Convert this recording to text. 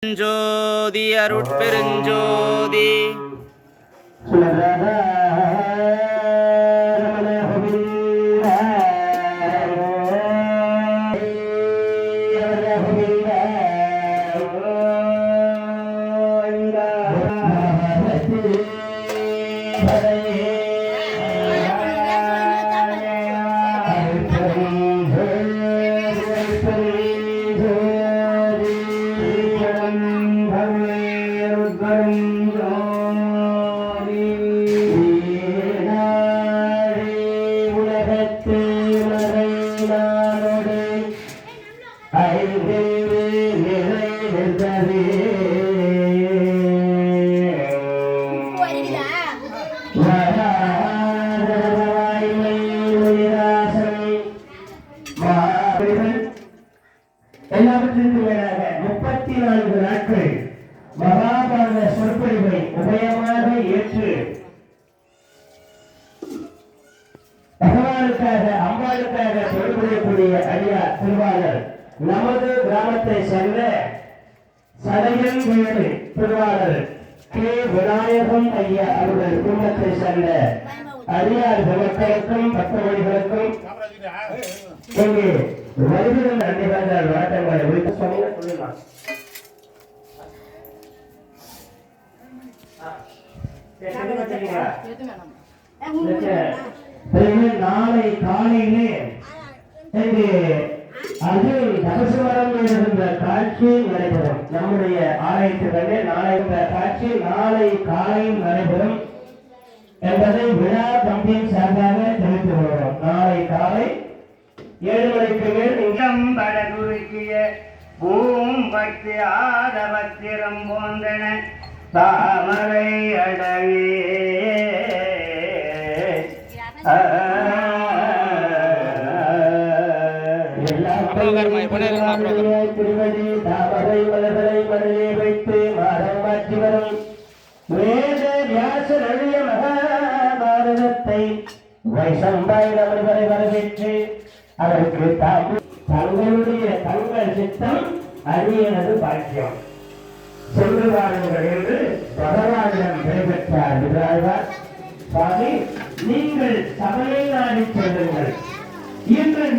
ஜோதி அருட்பெருஞ்சோதி எல்லாவற்றிற்கும் மேலாக 34 நாட்கள் மகாபாரத சொற்பொழிவை உபயமாக ஏற்று பகவானுக்காக அம்பாளுக்காக தொடர்புடைய அடியார் திருவாளர் நமது கிராமத்தை சேர்ந்த சடையன் வேடு திருவாளர் கே விநாயகம் ஐயா அவர்கள் குடும்பத்தை சேர்ந்த அடியார் மக்களுக்கும் பக்தவழிகளுக்கும் இங்கே வருகிற அன்னிவார்கள் வழக்கங்களை வைத்து சொல்லலாம். நாளை காலையிலே அர்ஜுன் தபசுவரம் என்ற காட்சி நடைபெறும். நம்முடைய ஆலயத்திலே நாளை காட்சி நாளை காலையில் நடைபெறும் என்பதை விழா கம்பியின் சார்பாக தெரிவித்து வருகிறோம். நாளை காலை 7 மணிக்கு மேல் இங்கம் படகுருக்கிய பூம்பட்டு ஆதவத்திரம் போன்றன தாமரை அடவே திருவடி தாமரை மலர்களை மனதிலே வைத்து மாதம் மாற்றி வரும் வேத வியாசர் எழுதிய மகாபாரதத்தை வைசம்பாய் அவர்களை வரவேற்று அதற்கு தங்கள் சித்தம் அரியனது பாக்கியம் சென்று வாருங்கள் என்று பகவானிடம் விடைபெற்றார் விதாழ்வார். சுவாமி, நீங்கள் சபையை நாடி செல்லுங்கள். இன்று